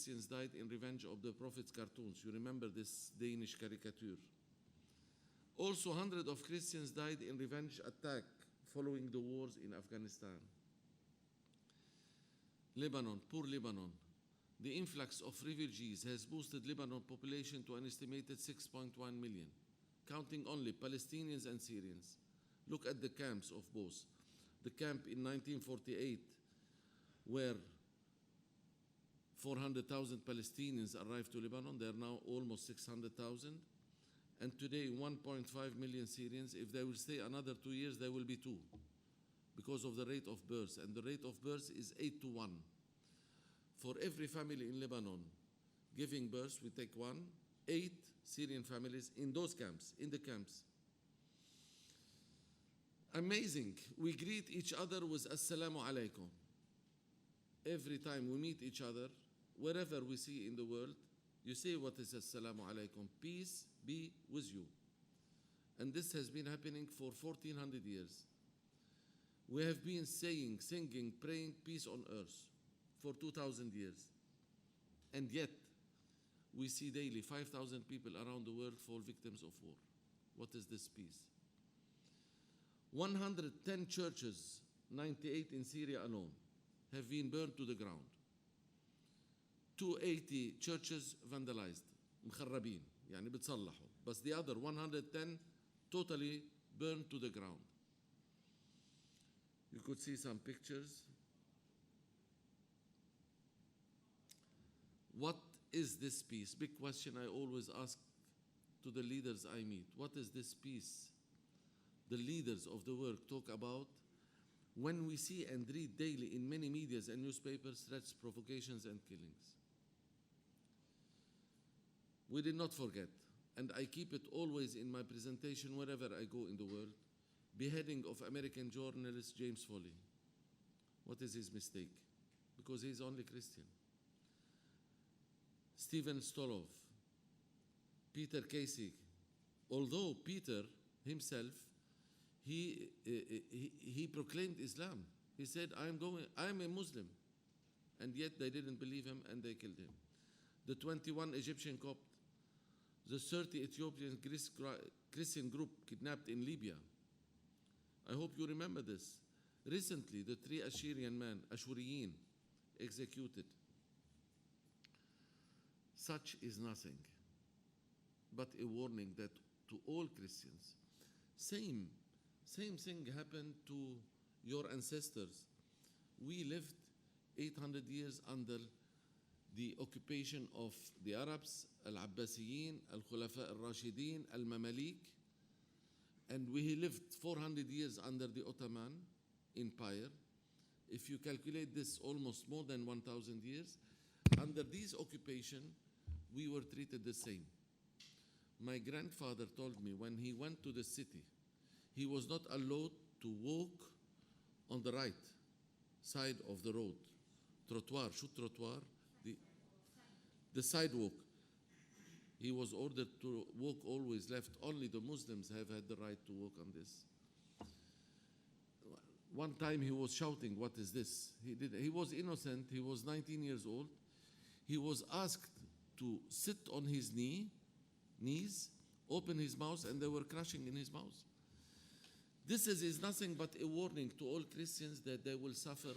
Christians died in revenge of the Prophet's cartoons. You remember this Danish caricature. Also, hundreds of Christians died in revenge attack following the wars in Afghanistan. Lebanon, poor Lebanon. The influx of refugees has boosted Lebanon population to an estimated 6.1 million, counting only Palestinians and Syrians. Look at the camps of both. The camp in 1948, where 400,000 Palestinians arrived to Lebanon. They are now almost 600,000. And today, 1.5 million Syrians. If they will stay another 2 years, there will be 2 because of the rate of birth. And the rate of birth is 8 to 1. For every family in Lebanon giving birth, we take 1, 8 Syrian families in those camps, in the camps. Amazing. We greet each other with Assalamu alaikum. Every time we meet each other, wherever we see in the world, you say what is Assalamu alaikum, peace be with you. And this has been happening for 1400 years. We have been saying, singing, praying peace on earth for 2000 years. And yet, we see daily 5,000 people around the world fall victims of war. What is this peace? 110 churches, 98 in Syria alone, have been burned to the ground. 280 churches vandalized, مخربين, يعني بتصلحوا. But the other 110 totally burned to the ground. You could see some pictures. What is this peace? Big question I always ask to the leaders I meet. What is this peace the leaders of the world talk about when we see and read daily in many medias and newspapers threats, provocations, and killings? We did not forget, and I keep it always in my presentation wherever I go in the world, beheading of American journalist James Foley. What is his mistake? Because he's only Christian. Stephen Stolov, Peter Casey. Although Peter himself, he proclaimed Islam. He said, I'm a Muslim. And yet they didn't believe him and they killed him. The 21 Egyptian Copt, the 30 Ethiopian Christian group kidnapped in Libya. I hope you remember this. Recently, the 3 Assyrian men, Ashuriyin, executed. Such is nothing but a warning that to all Christians. Same thing happened to your ancestors. We lived 800 years under the occupation of the Arabs, Al-Abbasiyin, Al-Khulafa Al-Rashidin, Al-Mamalik, and we lived 400 years under the Ottoman Empire. If you calculate this, almost more than 1,000 years. Under this occupation, we were treated the same. My grandfather told me when he went to the city, he was not allowed to walk on the right side of the road. Trottoir, shoot trottoir, the sidewalk. He was ordered to walk always left. Only the Muslims have had the right to walk on this. One time he was shouting, what is this? He was innocent, he was 19 years old. He was asked to sit on his knees, open his mouth, and they were crushing in his mouth. This is nothing but a warning to all Christians that they will suffer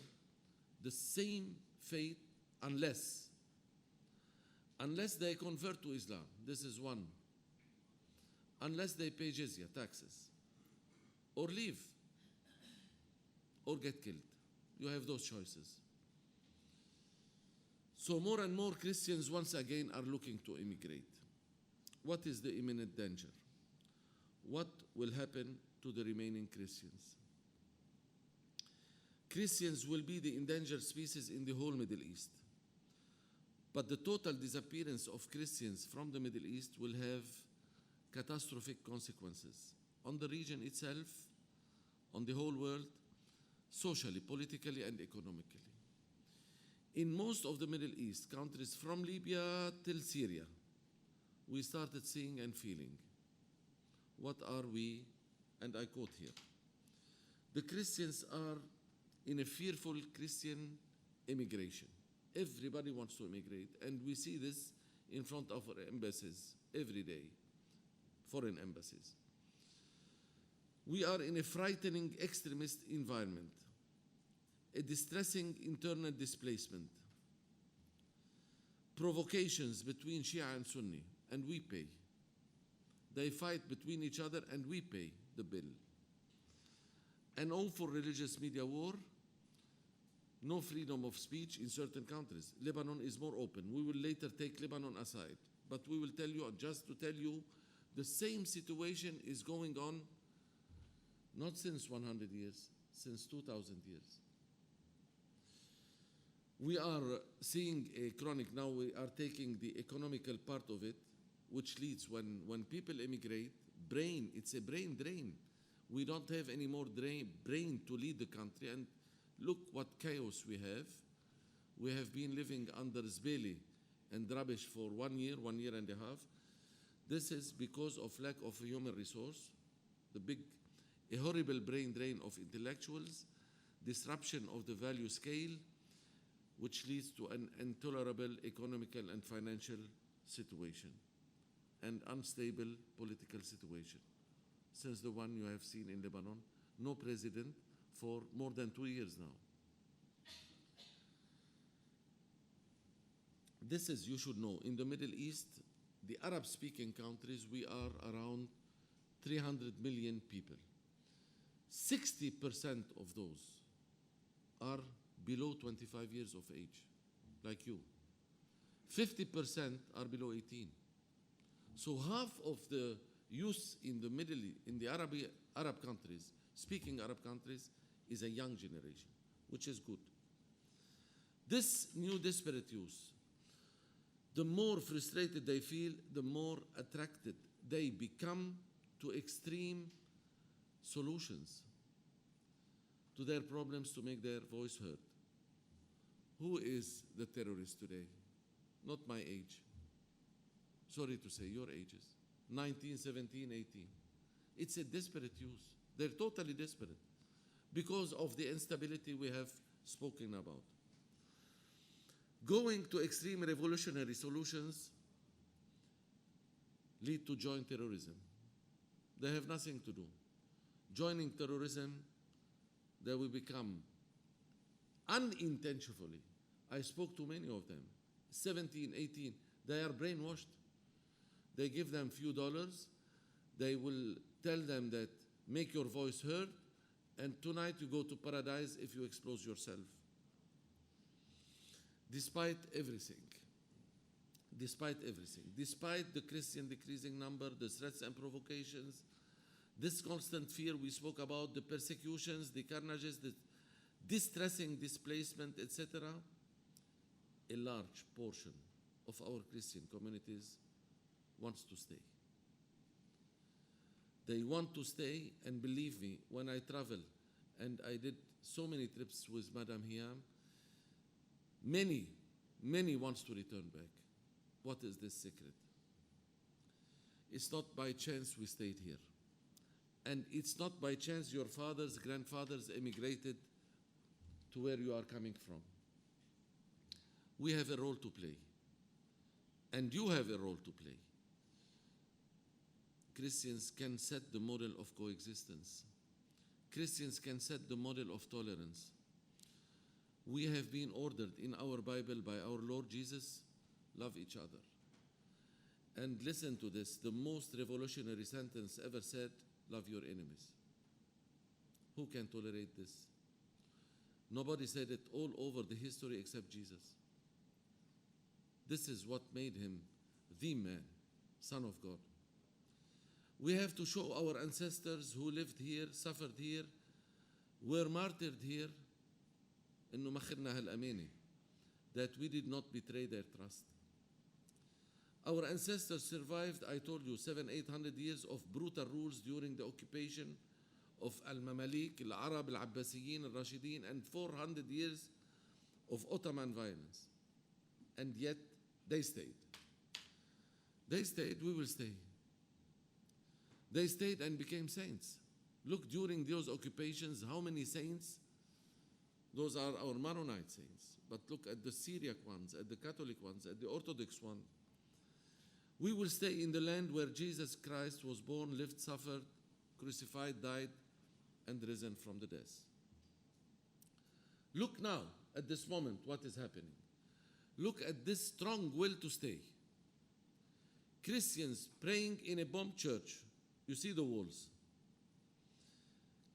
the same fate unless they convert to Islam. This is one. Unless they pay jizya, taxes, or leave, or get killed. You have those choices. So more and more Christians once again are looking to immigrate. What is the imminent danger? What will happen to the remaining Christians? Christians will be the endangered species in the whole Middle East. But the total disappearance of Christians from the Middle East will have catastrophic consequences on the region itself, on the whole world, socially, politically, and economically. In most of the Middle East, countries from Libya till Syria, we started seeing and feeling. What are we? And I quote here. The Christians are in a fearful Christian immigration. Everybody wants to immigrate, and we see this in front of our embassies every day, foreign embassies. We are in a frightening extremist environment, a distressing internal displacement, provocations between Shia and Sunni, and we pay. They fight between each other, and we pay the bill. An awful religious media war, no freedom of speech in certain countries. Lebanon is more open. We will later take Lebanon aside, but we will tell you, just to tell you, the same situation is going on not since 100 years, since 2,000 years. We are seeing a chronic, now we are taking the economical part of it, which leads when people immigrate, it's a brain drain. We don't have any more brain to lead the country, and look what chaos we have. We have been living under Zbeli and rubbish for 1 year and a half. This is because of lack of human resource, a horrible brain drain of intellectuals, disruption of the value scale, which leads to an intolerable economical and financial situation, and unstable political situation. Since the one you have seen in Lebanon, no president for more than 2 years now. This is, you should know, in the Middle East, the Arab-speaking countries, we are around 300 million people. 60% of those are below 25 years of age, like you. 50% are below 18. So half of the youth in the Arab countries, speaking Arab countries, is a young generation, which is good. This new disparate youth, the more frustrated they feel, the more attracted they become to extreme solutions to their problems to make their voice heard. Who is the terrorist today? Not my age. Sorry to say, your ages. 19, 17, 18. It's a desperate youth. They're totally desperate because of the instability we have spoken about. Going to extreme revolutionary solutions lead to joint terrorism. They have nothing to do. Joining terrorism, they will become unintentionally. I spoke to many of them, 17, 18, they are brainwashed. They give them few dollars. They will tell them that make your voice heard, and tonight you go to paradise if you expose yourself. Despite everything, despite the Christian decreasing number, the threats and provocations, this constant fear we spoke about, the persecutions, the carnages, the distressing displacement, etc., a large portion of our Christian communities wants to stay. They want to stay, and believe me, when I travel, and I did so many trips with Madam Hiam, many wants to return back. What is this secret? It's not by chance we stayed here. And it's not by chance your fathers, grandfathers emigrated to where you are coming from. We have a role to play. And you have a role to play. Christians can set the model of coexistence. Christians can set the model of tolerance. We have been ordered in our Bible by our Lord Jesus, love each other. And listen to this, the most revolutionary sentence ever said, love your enemies. Who can tolerate this? Nobody said it all over the history except Jesus. This is what made him the man, Son of God. We have to show our ancestors who lived here, suffered here, were martyred here, إنه ما خدنا هالأمانة, that we did not betray their trust. Our ancestors survived, I told you, 700-800 years of brutal rules during the occupation of Al-Mamalik, Al-Arab, Al-Abbasiyin, Al-Rashidin, and 400 years of Ottoman violence. And yet, they stayed. They stayed, we will stay. They stayed and became saints. Look, during those occupations, how many saints Those are our Maronite saints. But look at the Syriac ones, at the Catholic ones, at the Orthodox one. We will stay in the land where Jesus Christ was born, lived, suffered, crucified, died, and risen from the dead. Look now at this moment, what is happening. Look at this strong will to stay. Christians praying in a bomb church. You see the walls.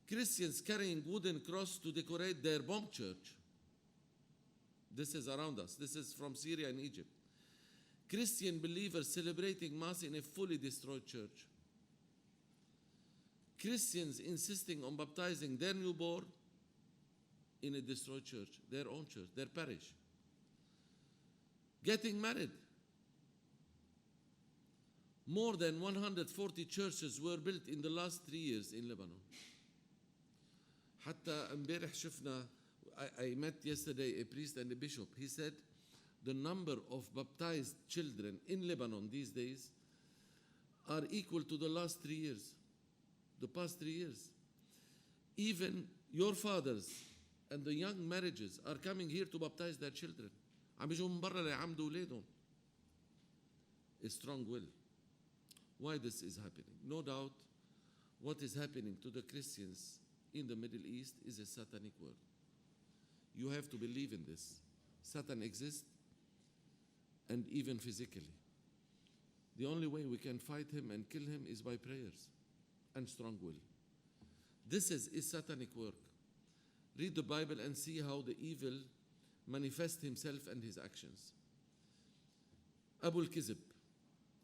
Christians carrying wooden cross to decorate their bomb church. This is around us. This is from Syria and Egypt. Christian believers celebrating Mass in a fully destroyed church. Christians insisting on baptizing their newborn in a destroyed church, their own church, their parish. Getting married. More than 140 churches were built in the last 3 years in Lebanon. حتى امبارح شفنا, I met yesterday a priest and a bishop. He said the number of baptized children in Lebanon these days are equal to the last 3 years, the past 3 years. Even your fathers and the young marriages are coming here to baptize their children. عم يجوا من برا ليعمدوا أولادهم. A strong will. Why this is happening? No doubt what is happening to the Christians in the Middle East is a satanic work. You have to believe in this. Satan exists, and even physically. The only way we can fight him and kill him is by prayers and strong will. This is a satanic work. Read the Bible and see how the evil manifests himself and his actions. Abu al-Kizib,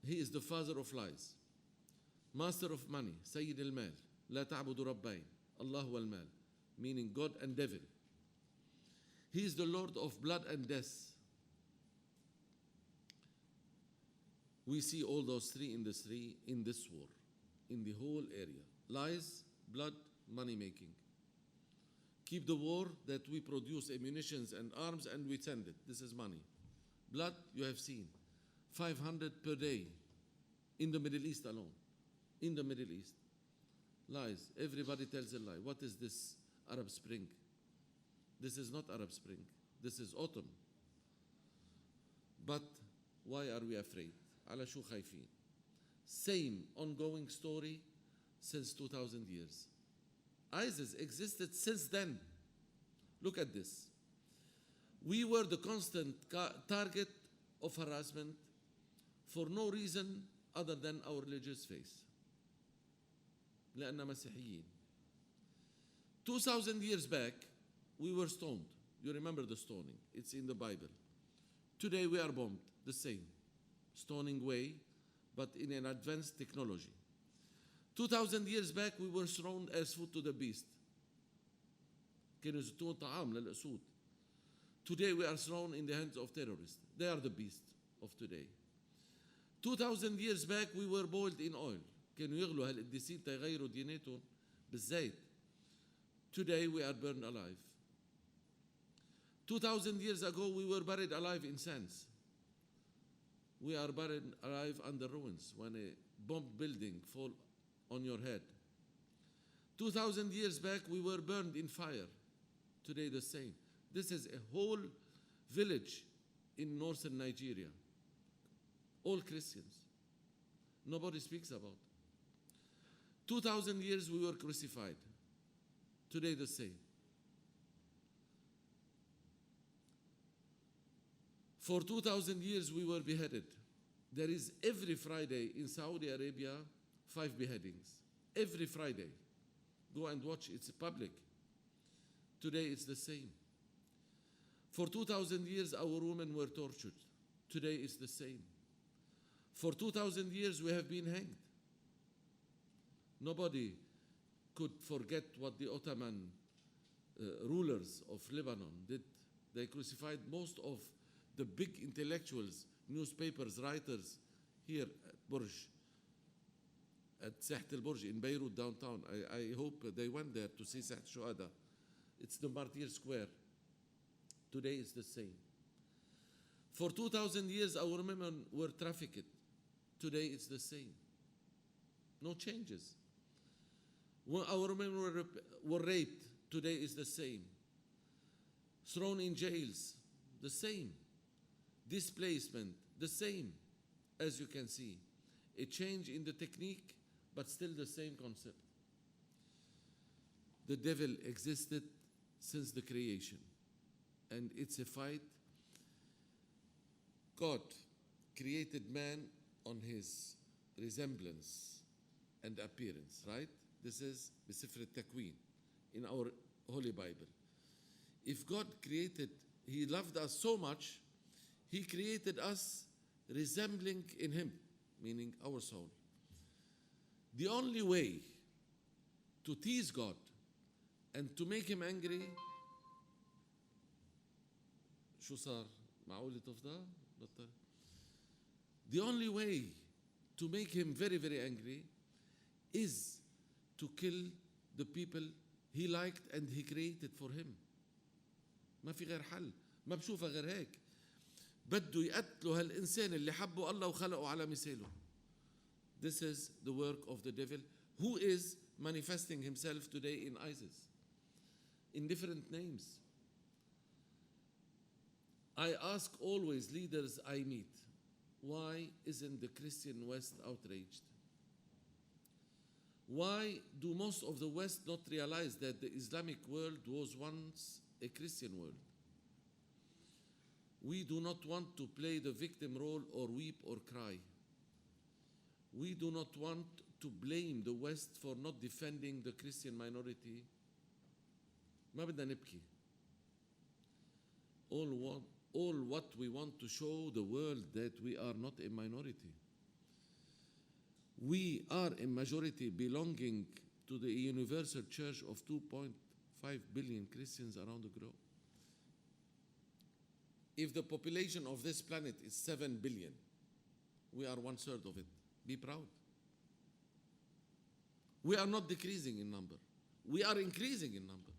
he is the father of lies, master of money, Sayyid al-Mal, لا تعبدوا ربين, Allah wal-Mal, meaning God and devil. He is the Lord of blood and death. We see all those three in this war, in the whole area. Lies, blood, money making. Keep the war that we produce ammunitions and arms and we send it. This is money. Blood, you have seen. 500 per day in the Middle East alone. In the Middle East. Lies. Everybody tells a lie. What is this Arab Spring? This is not Arab Spring. This is autumn. But why are we afraid? على شو خايفين? Same ongoing story since 2000 years. ISIS existed since then. Look at this. We were the constant target of harassment for no reason other than our religious faith. لأننا مسيحيين. 2000 years back, we were stoned. You remember the stoning. It's in the Bible. Today we are bombed. The same. Stoning way, but in an advanced technology. 2000 years back, we were thrown as food to the beast. كانوا يزتون طعام للأسود. Today we are thrown in the hands of terrorists. They are the beast of today. 2000 years back, we were boiled in oil. كانوا يغلوا هالقديسين تيغيروا ديناتهم بالزيت. Today we are burned alive. 2000 years ago, we were buried alive in sands. We are buried alive under ruins when a bomb building fall on your head. 2000 years back, we were burned in fire. Today the same. This is a whole village in northern Nigeria. All Christians. Nobody speaks about. 2000 years we were crucified. Today the same. For 2000 years we were beheaded. There is every Friday in Saudi Arabia 5 beheadings. Every Friday. Go and watch, it's public. Today it's the same. For 2000 years our women were tortured. Today it's the same. For 2000 years we have been hanged. Nobody could forget what the Ottoman rulers of Lebanon did. They crucified most of the big intellectuals, newspapers, writers here at Burj, at Saht al-Burj in Beirut downtown. I hope they went there to see Saht Shuhada. It's the Martyr Square. Today it's the same. For 2000 years our women were trafficked. Today it's the same. No changes. When our women were raped, today is the same. thrown in jails, the same. Displacement, the same, as you can see. A change in the technique, but still the same concept. The devil existed since the creation, and it's a fight. God created man on his resemblance and appearance, right? This is بسفر التكوين in our Holy Bible. If God created, he loved us so much, he created us resembling in him, meaning our soul. The only way to tease God and to make him angry, شو صار؟ معقول تفضى؟ بطل. The only way to make him very, very angry is to kill the people he liked and he created for him. ما في غير حل، ما بشوفها غير هيك. بده يقتلوا هالإنسان اللي حبه الله وخلقه على مثاله. This is the work of the devil, who is manifesting himself today in ISIS, in different names. I ask always leaders I meet, why isn't the Christian West outraged? Why do most of the West not realize that the Islamic world was once a Christian world? We do not want to play the victim role or weep or cry. We do not want to blame the West for not defending the Christian minority. ما بدنا نبكي. All what we want to show the world that we are not a minority. We are a majority belonging to the universal church of 2.5 billion Christians around the globe. If the population of this planet is 7 billion, we are 1/3 of it. Be proud. We are not decreasing in number. We are increasing in number.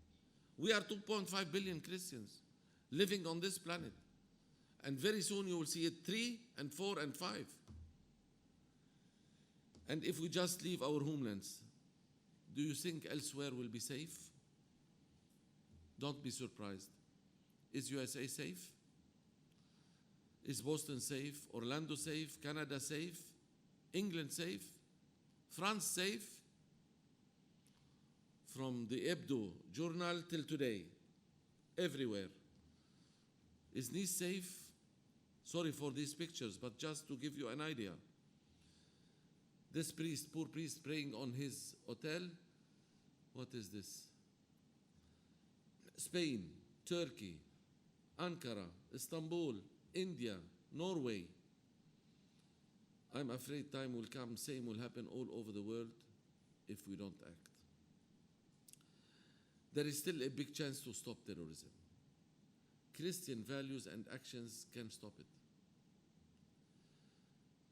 We are 2.5 billion Christians living on this planet. And very soon you will see it 3 and 4 and 5. And if we just leave our homelands, do you think elsewhere will be safe? Don't be surprised. Is USA safe? Is Boston safe? Orlando safe? Canada safe? England safe? France safe? From the Hebdo journal till today, everywhere. Is Nice safe? Sorry for these pictures, but just to give you an idea. This priest, poor priest, praying on his hotel. What is this? Spain, Turkey, Ankara, Istanbul, India, Norway. I'm afraid time will come, same will happen all over the world if we don't act. There is still a big chance to stop terrorism. Christian values and actions can stop it.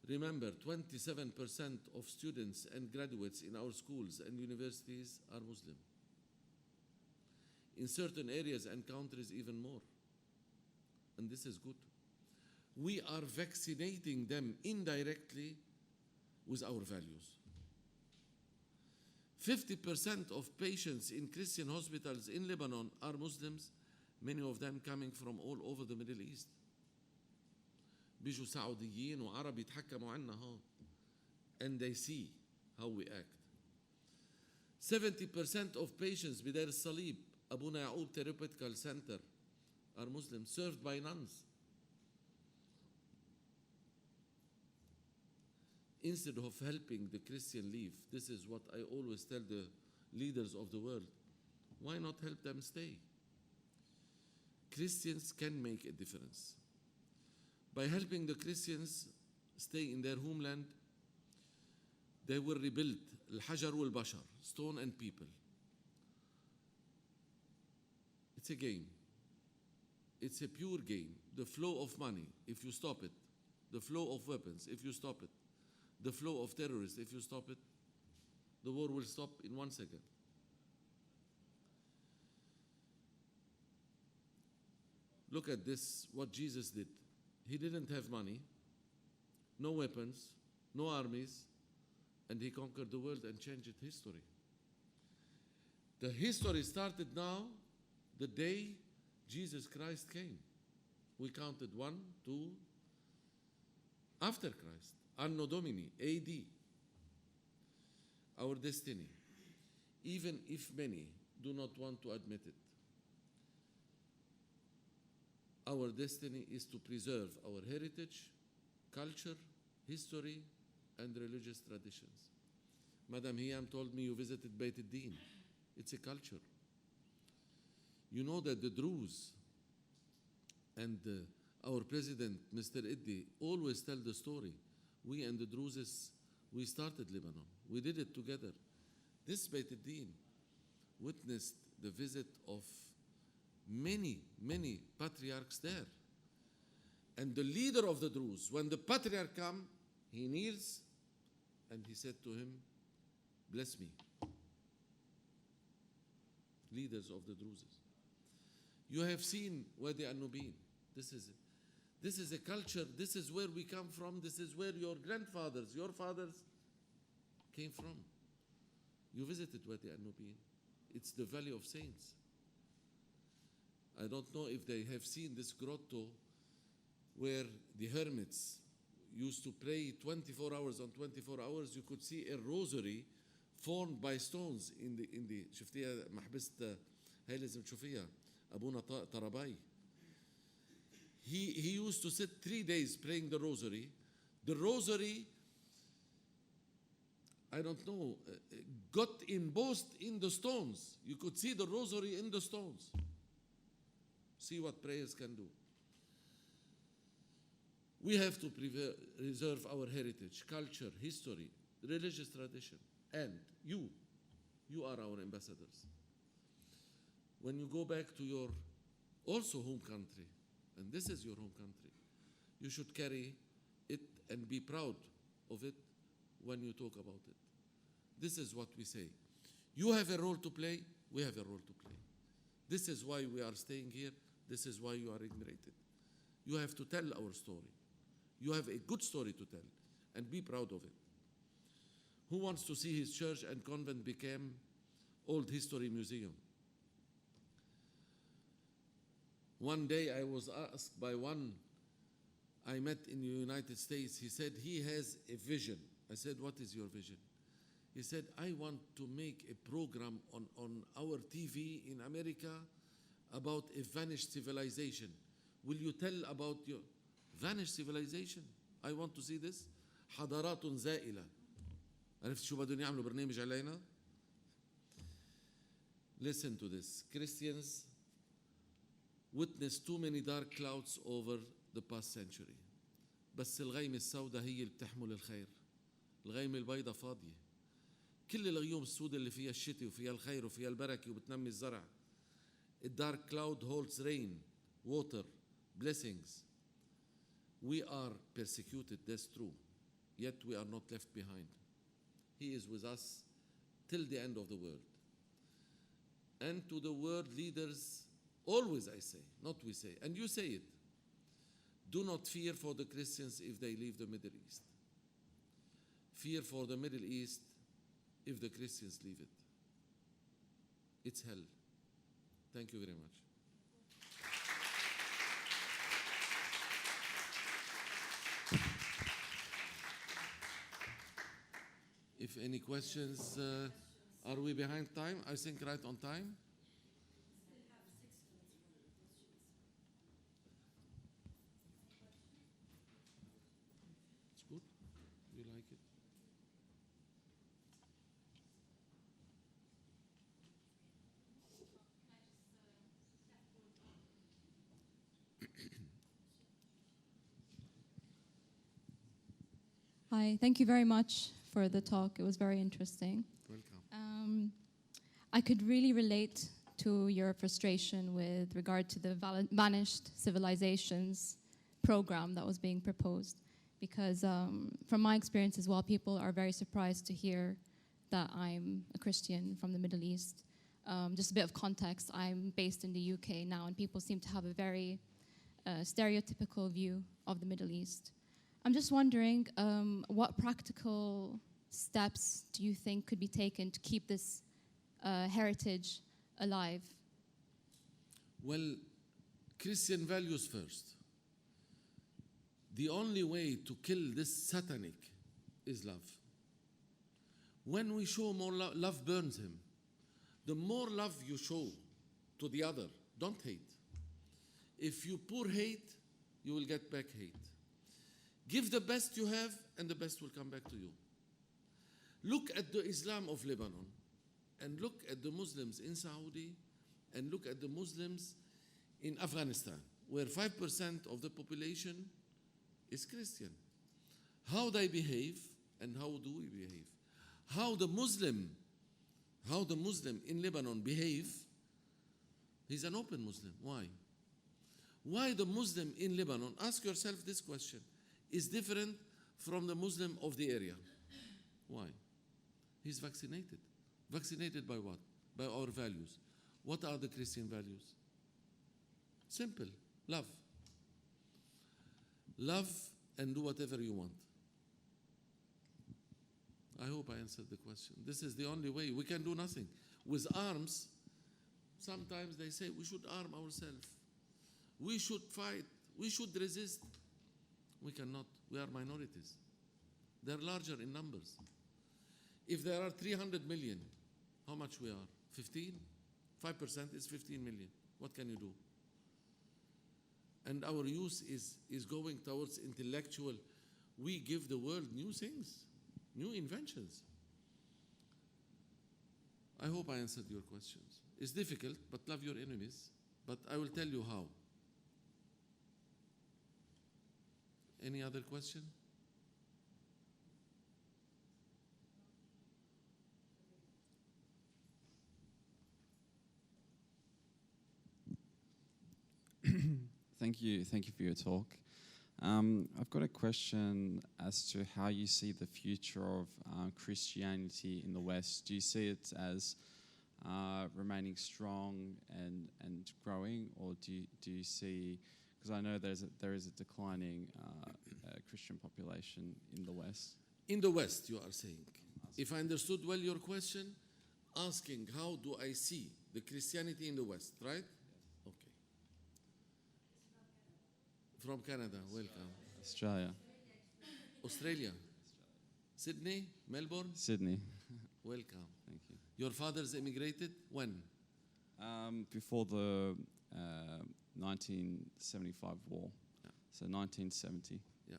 Remember, 27% of students and graduates in our schools and universities are Muslim. In certain areas and countries, even more. And this is good. We are vaccinating them indirectly with our values. 50% of patients in Christian hospitals in Lebanon are Muslims, many of them coming from all over the Middle East. بيجوا سعوديين وعرب يتحكموا عنا هون. And they see how we act. 70% of patients بدار الصليب, أبونا يعقوب Therapeutical Center, are Muslims, served by nuns. Instead of helping the Christian leave, this is what I always tell the leaders of the world, why not help them stay? Christians can make a difference. By helping the Christians stay in their homeland, they will rebuild الحجر والبشر, stone and people. It's a game. It's a pure game. The flow of money, if you stop it. The flow of weapons, if you stop it. The flow of terrorists, if you stop it. The war will stop in 1 second. Look at this, what Jesus did. He didn't have money, no weapons, no armies, and he conquered the world and changed history. The history started now, the day Jesus Christ came. We counted 1, 2, after Christ, Anno Domini, AD. Our destiny, even if many do not want to admit it, our destiny is to preserve our heritage, culture, history, and religious traditions. Madam Hiyam told me you visited Beit al-Din. It's a culture. You know that the Druze and our president, Mr. Iddi, always tell the story. We and the Druzes, we started Lebanon. We did it together. This Beit al-Din witnessed the visit of many, many patriarchs there. And the leader of the Druze, when the patriarch come, he kneels and he said to him, bless me. Leaders of the Druzes. You have seen Wadi al-Nubin. This is it. This is a culture. This is where we come from. This is where your grandfathers, your fathers came from. You visited Wadi al-Nubin. It's the Valley of Saints. I don't know if they have seen this grotto where the hermits used to pray 24 hours on 24 hours. You could see a rosary formed by stones in the شفتيها محبسة هاي لازم تشوفيها أبونا طرباي. He used to sit 3 days praying the rosary. The rosary, I don't know, got embossed in the stones. You could see the rosary in the stones. See what prayers can do. We have to preserve our heritage, culture, history, religious tradition. And you are our ambassadors. When you go back to your also home country, and this is your home country, you should carry it and be proud of it when you talk about it. This is what we say. You have a role to play, we have a role to play. This is why we are staying here. This is why you are immigrated. You have to tell our story. You have a good story to tell, and be proud of it. Who wants to see his church and convent become old history museum? One day I was asked by one I met in the United States. He said he has a vision. I said, what is your vision? He said, I want to make a program on our TV in America about a vanished civilization. Will you tell about your vanished civilization? I want to see this. حضارات زائلة. عرفت شو بدهم يعملوا برنامج علينا؟ Listen to this. Christians witnessed too many dark clouds over the past century. بس الغيمة السوداء هي اللي بتحمل الخير. الغيمة البيضاء فاضية. كل الغيوم السوداء اللي فيها الشتاء وفيها الخير وفيها البركة وبتنمي الزرع. A dark cloud holds rain, water, blessings. We are persecuted, that's true. Yet we are not left behind. He is with us till the end of the world. And to the world leaders, always I say, not we say, and you say it, do not fear for the Christians if they leave the Middle East. Fear for the Middle East if the Christians leave it. It's hell. Thank you very much. If any questions, are we behind time? I think right on time. It's good. You like it? Hi, thank you very much for the talk. It was very interesting. Welcome. I could really relate to your frustration with regard to the vanished civilizations program that was being proposed, because from my experience as well, people are very surprised to hear that I'm a Christian from the Middle East. Just a bit of context, I'm based in the UK now, and people seem to have a very stereotypical view of the Middle East. I'm just wondering, what practical steps do you think could be taken to keep this heritage alive? Well, Christian values first. The only way to kill this satanic is love. When we show more love, love burns him. The more love you show to the other, don't hate. If you pour hate, you will get back hate. Give the best you have, and the best will come back to you. Look at the Islam of Lebanon, and look at the Muslims in Saudi, and look at the Muslims in Afghanistan, where 5% of the population is Christian. How they behave, and how do we behave? How the Muslim in Lebanon behave, he's an open Muslim. Why? Why the Muslim in Lebanon, ask yourself this question, is different from the Muslim of the area? Why? He's vaccinated. Vaccinated by what? By our values. What are the Christian values? Simple. Love. Love and do whatever you want. I hope I answered the question. This is the only way. We can do nothing. With arms, sometimes they say we should arm ourselves. We should fight. We should resist. We cannot. We are minorities. They're larger in numbers. If there are 300 million, how much we are? 15? 5% is 15 million. What can you do? And our youth is going towards intellectual. We give the world new things, new inventions. I hope I answered your questions. It's difficult, but love your enemies. But I will tell you how. Any other question? Thank you for your talk. I've got a question as to how you see the future of Christianity in the West. Do you see it as remaining strong and growing, or do you see, because I know there is a declining Christian population in the West? In the West, you are saying. If I understood well your question, asking how do I see the Christianity in the West, right? Okay. From Canada, welcome. Australia. Australia. Sydney, Melbourne, Sydney. welcome. Thank you. Your fathers immigrated when? Before the 1975 war. Yeah. So 1970. Yeah.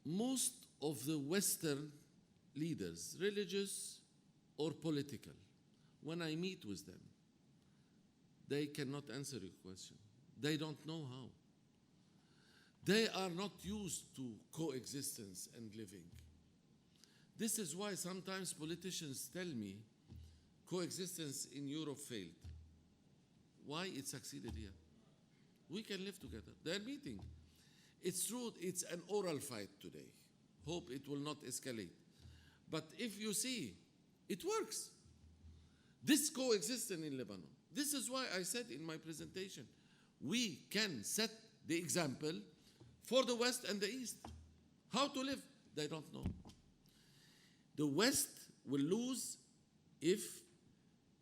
Most of the Western leaders, religious or political, when I meet with them, they cannot answer your question. They don't know how. They are not used to coexistence and living. This is why sometimes politicians tell me coexistence in Europe failed. Why it succeeded here? We can live together. They're meeting. It's true, it's an oral fight today. Hope it will not escalate. But if you see, it works. This coexistence in Lebanon. This is why I said in my presentation, we can set the example for the West and the East. How to live, they don't know. The West will lose if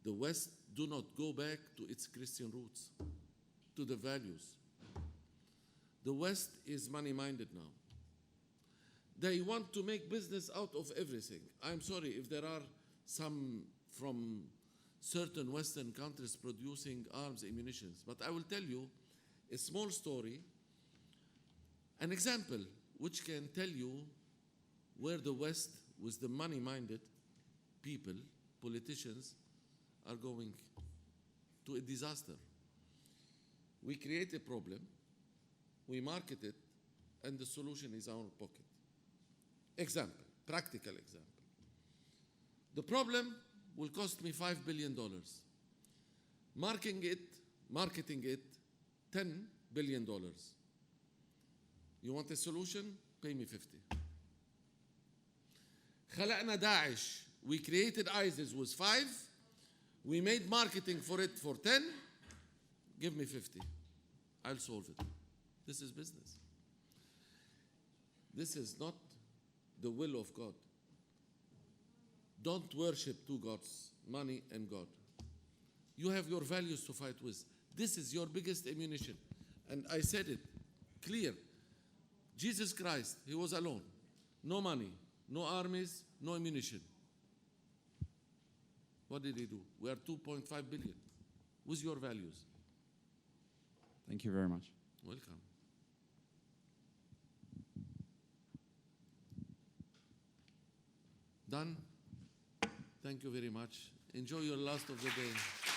the West do not go back to its Christian roots, to the values. The West is money-minded now. They want to make business out of everything. I'm sorry if there are some from certain Western countries producing arms, ammunition, but I will tell you a small story, an example which can tell you where the West, with the money-minded people, politicians, are going to a disaster. We create a problem, we market it, and the solution is our pocket. Example, practical example. The problem will cost me $5 billion. Marketing it, $10 billion. You want a solution? Pay me 50. خلقنا داعش. We created ISIS with 5. We made marketing for it for 10. Give me 50. I'll solve it. This is business. This is not the will of God. Don't worship two gods, money and God. You have your values to fight with. This is your biggest ammunition. And I said it clear. Jesus Christ, he was alone. No money, no armies, no ammunition. What did he do? We are 2.5 billion with your values. Thank you very much. Welcome. Done? Thank you very much. Enjoy your last of the day.